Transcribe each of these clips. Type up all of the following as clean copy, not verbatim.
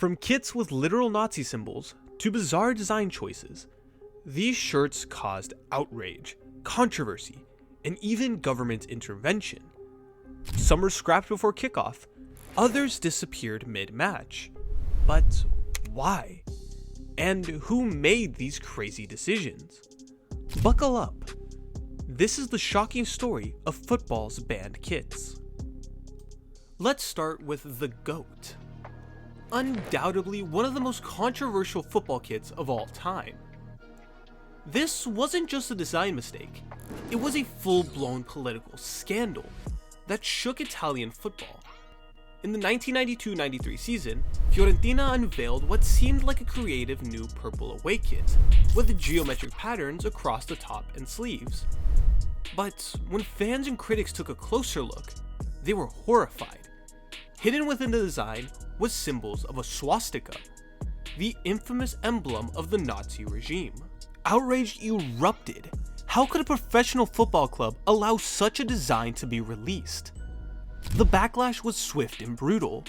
From kits with literal Nazi symbols to bizarre design choices, these shirts caused outrage, controversy, and even government intervention. Some were scrapped before kickoff, others disappeared mid-match. But why? And who made these crazy decisions? Buckle up. This is the shocking story of football's banned kits. Let's start with the GOAT. Undoubtedly one of the most controversial football kits of all time. This wasn't just a design mistake, it was a full-blown political scandal that shook Italian football. In the 1992-93 season, Fiorentina unveiled what seemed like a creative new purple away kit, with geometric patterns across the top and sleeves. But when fans and critics took a closer look, they were horrified. Hidden within the design was symbols of a swastika, the infamous emblem of the Nazi regime. Outrage erupted. How could a professional football club allow such a design to be released? The backlash was swift and brutal.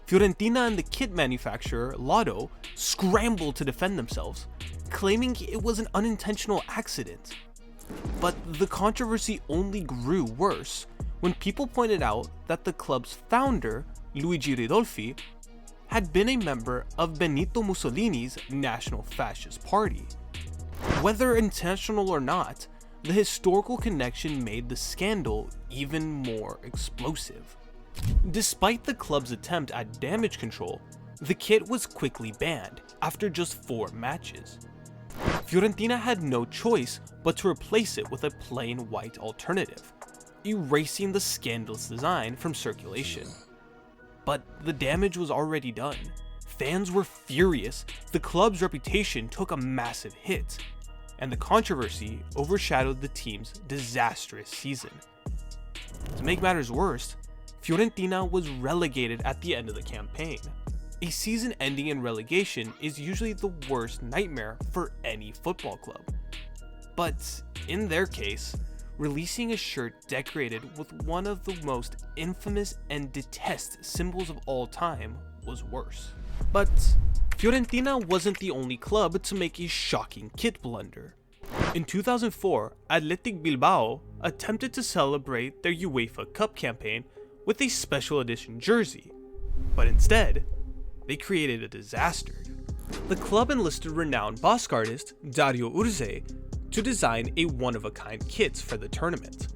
Fiorentina and the kit manufacturer, Lotto, scrambled to defend themselves, claiming it was an unintentional accident. But the controversy only grew worse when people pointed out that the club's founder, Luigi Ridolfi, had been a member of Benito Mussolini's National Fascist Party. Whether intentional or not, the historical connection made the scandal even more explosive. Despite the club's attempt at damage control, the kit was quickly banned after just 4 matches. Fiorentina had no choice but to replace it with a plain white alternative, erasing the scandalous design from circulation. But the damage was already done. Fans were furious, the club's reputation took a massive hit, and the controversy overshadowed the team's disastrous season. To make matters worse, Fiorentina was relegated at the end of the campaign. A season ending in relegation is usually the worst nightmare for any football club. But in their case, releasing a shirt decorated with one of the most infamous and detested symbols of all time was worse. But Fiorentina wasn't the only club to make a shocking kit blunder. In 2004, Athletic Bilbao attempted to celebrate their UEFA Cup campaign with a special edition jersey, but instead, they created a disaster. The club enlisted renowned Basque artist Dario Urze to design a one-of-a-kind kit for the tournament.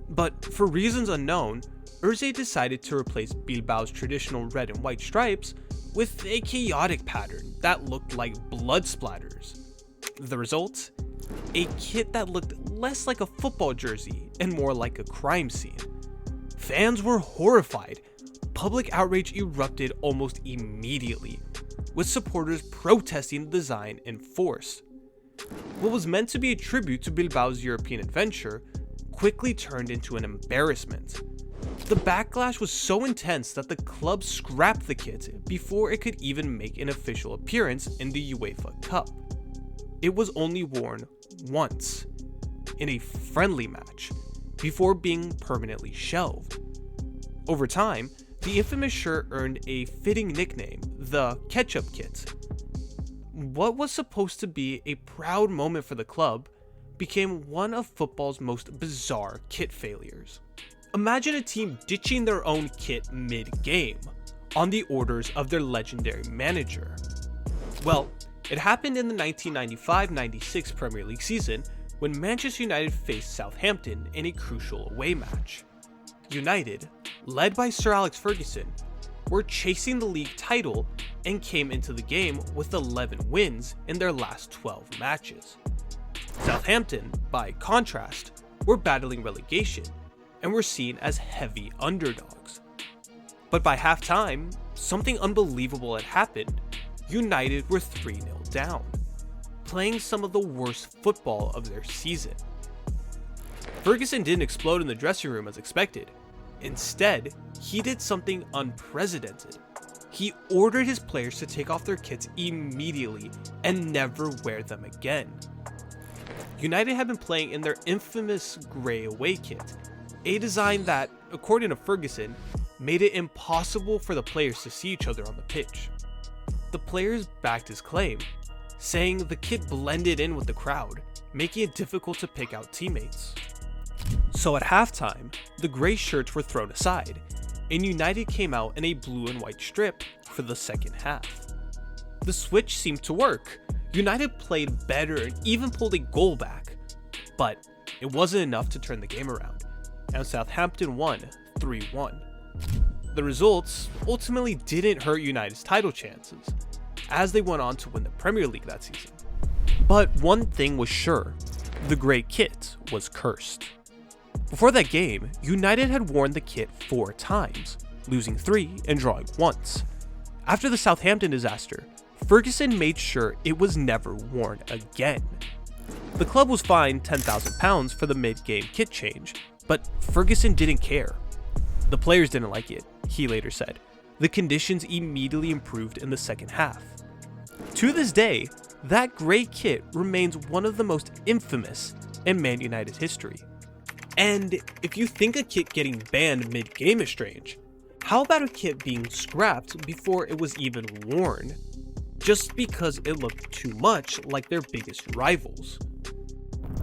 But for reasons unknown, Urze decided to replace Bilbao's traditional red and white stripes with a chaotic pattern that looked like blood splatters. The result? A kit that looked less like a football jersey and more like a crime scene. Fans were horrified. Public outrage erupted almost immediately, with supporters protesting the design in force. What was meant to be a tribute to Bilbao's European adventure quickly turned into an embarrassment. The backlash was so intense that the club scrapped the kit before it could even make an official appearance in the UEFA Cup. It was only worn once, in a friendly match, before being permanently shelved. Over time, the infamous shirt earned a fitting nickname, the Ketchup Kit. What was supposed to be a proud moment for the club became one of football's most bizarre kit failures. Imagine a team ditching their own kit mid-game, on the orders of their legendary manager. Well, it happened in the 1995-96 Premier League season when Manchester United faced Southampton in a crucial away match. United, led by Sir Alex Ferguson, were chasing the league title and came into the game with 11 wins in their last 12 matches. Southampton, by contrast, were battling relegation and were seen as heavy underdogs. But by halftime, something unbelievable had happened. United were 3-0 down, playing some of the worst football of their season. Ferguson didn't explode in the dressing room as expected. Instead, he did something unprecedented. He ordered his players to take off their kits immediately and never wear them again. United had been playing in their infamous grey away kit, a design that, according to Ferguson, made it impossible for the players to see each other on the pitch. the players backed his claim, saying the kit blended in with the crowd, making it difficult to pick out teammates. So at halftime, the gray shirts were thrown aside, and United came out in a blue and white strip for the second half. The switch seemed to work. United played better and even pulled a goal back, but it wasn't enough to turn the game around, and Southampton won 3-1. The results ultimately didn't hurt United's title chances, as they went on to win the Premier League that season. But one thing was sure, the grey kit was cursed. Before that game, United had worn the kit 4 times, losing 3 and drawing once. After the Southampton disaster, Ferguson made sure it was never worn again. The club was fined £10,000 for the mid-game kit change, but Ferguson didn't care. The players didn't like it, he later said. The conditions immediately improved in the second half. To this day, that grey kit remains one of the most infamous in Man United's history. And if you think a kit getting banned mid-game is strange, how about a kit being scrapped before it was even worn, just because it looked too much like their biggest rivals?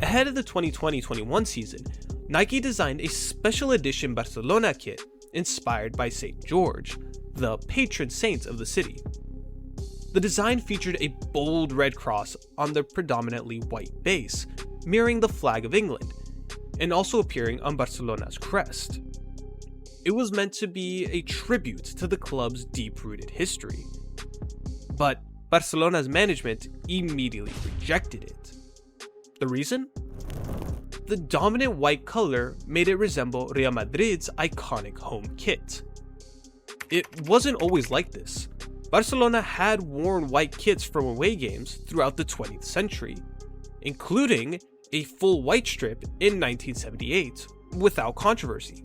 Ahead of the 2020-21 season, Nike designed a special edition Barcelona kit inspired by St. George, the patron saint of the city. The design featured a bold red cross on the predominantly white base, mirroring the flag of England, and also appearing on Barcelona's crest. It was meant to be a tribute to the club's deep-rooted history. But Barcelona's management immediately rejected it. The reason? The dominant white color made it resemble Real Madrid's iconic home kit. It wasn't always like this. Barcelona had worn white kits from away games throughout the 20th century, including a full white strip in 1978, without controversy.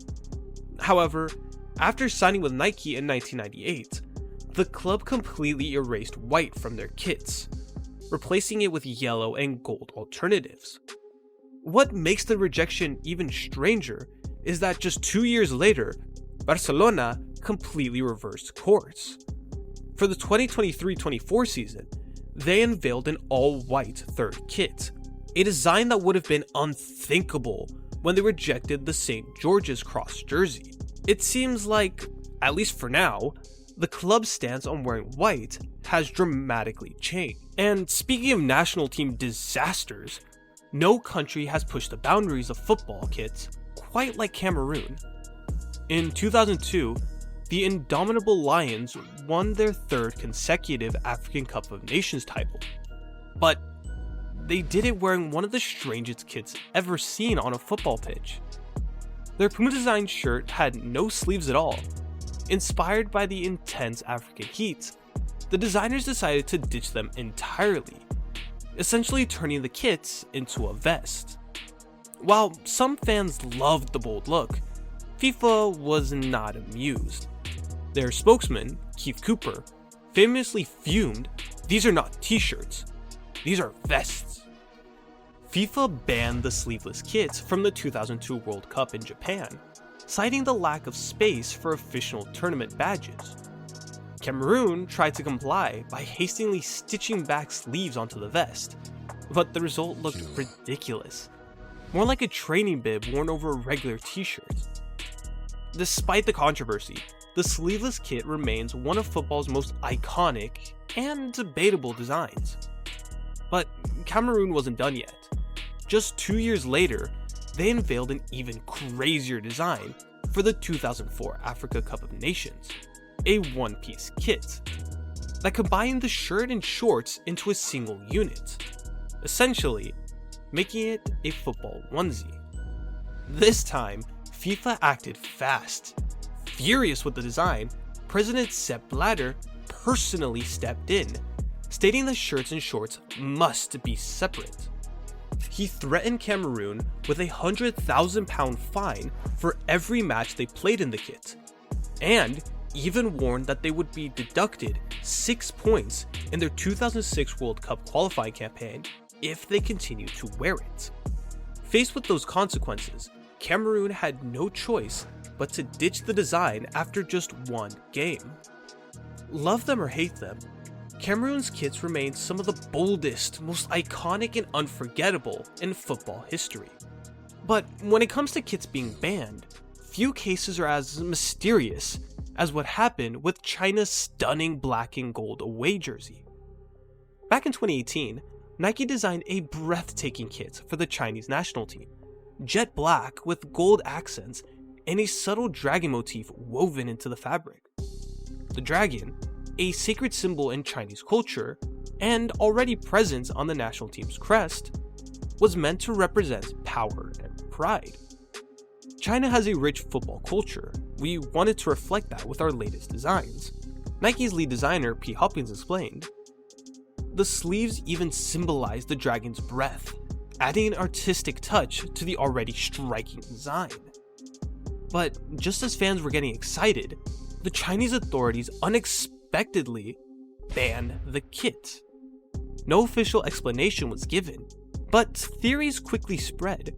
However, after signing with Nike in 1998, the club completely erased white from their kits, replacing it with yellow and gold alternatives. What makes the rejection even stranger is that just 2 years later, Barcelona completely reversed course. For the 2023-24 season, they unveiled an all-white third kit, a design that would have been unthinkable when they rejected the St. George's Cross jersey. It seems like, at least for now, the club's stance on wearing white has dramatically changed. And speaking of national team disasters, no country has pushed the boundaries of football kits quite like Cameroon. In 2002, the indomitable Lions won their 3rd consecutive African Cup of Nations title, but they did it wearing one of the strangest kits ever seen on a football pitch. Their Puma-designed shirt had no sleeves at all. Inspired by the intense African heat, the designers decided to ditch them entirely, essentially turning the kits into a vest. While some fans loved the bold look, FIFA was not amused. Their spokesman, Keith Cooper, famously fumed, "These are not t-shirts, these are vests." FIFA banned the sleeveless kits from the 2002 World Cup in Japan, citing the lack of space for official tournament badges. Cameroon tried to comply by hastily stitching back sleeves onto the vest, but the result looked ridiculous, more like a training bib worn over a regular t-shirt. Despite the controversy, the sleeveless kit remains one of football's most iconic and debatable designs. But Cameroon wasn't done yet. Just 2 years later, they unveiled an even crazier design for the 2004 Africa Cup of Nations, a one-piece kit that combined the shirt and shorts into a single unit, essentially making it a football onesie. This time, FIFA acted fast. Furious with the design, President Sepp Blatter personally stepped in, stating the shirts and shorts must be separate. He threatened Cameroon with a £100,000 fine for every match they played in the kit, and even warned that they would be deducted 6 points in their 2006 World Cup qualifying campaign if they continued to wear it. Faced with those consequences, Cameroon had no choice but to ditch the design after just one game. Love them or hate them, Cameroon's kits remain some of the boldest, most iconic and unforgettable in football history. But when it comes to kits being banned, few cases are as mysterious as what happened with China's stunning black and gold away jersey. Back in 2018, Nike designed a breathtaking kit for the Chinese national team, jet black with gold accents and a subtle dragon motif woven into the fabric. The dragon, a sacred symbol in Chinese culture and already present on the national team's crest, was meant to represent power and pride. China has a rich football culture. We wanted to reflect that with our latest designs. Nike's lead designer Pete Hopkins explained, "The sleeves even symbolize the dragon's breath, adding an artistic touch to the already striking design." But just as fans were getting excited, the Chinese authorities unexpectedly banned the kit. No official explanation was given, but theories quickly spread.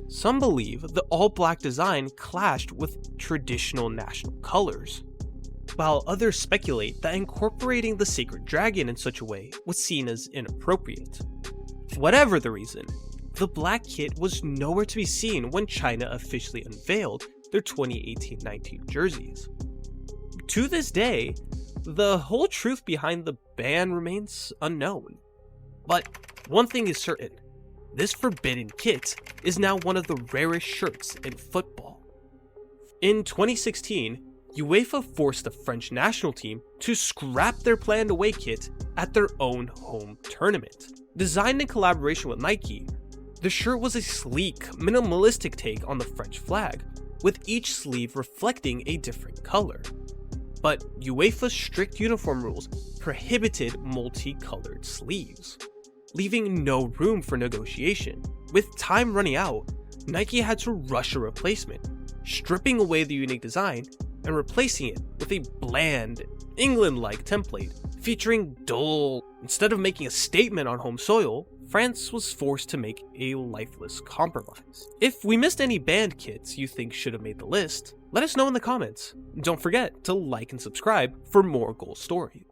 Some believe the all-black design clashed with traditional national colors, while others speculate that incorporating the sacred dragon in such a way was seen as inappropriate. Whatever the reason, the black kit was nowhere to be seen when China officially unveiled their 2018-19 jerseys. To this day, the whole truth behind the ban remains unknown. But one thing is certain, this forbidden kit is now one of the rarest shirts in football. In 2016, UEFA forced the French national team to scrap their planned away kit at their own home tournament. Designed in collaboration with Nike, the shirt was a sleek, minimalistic take on the French flag, with each sleeve reflecting a different color. But UEFA's strict uniform rules prohibited multicolored sleeves, leaving no room for negotiation. With time running out, Nike had to rush a replacement, stripping away the unique design and replacing it with a bland, England-like template featuring dull. Instead of making a statement on home soil, France was forced to make a lifeless compromise. If we missed any banned kits you think should have made the list, let us know in the comments. Don't forget to like and subscribe for more goal stories.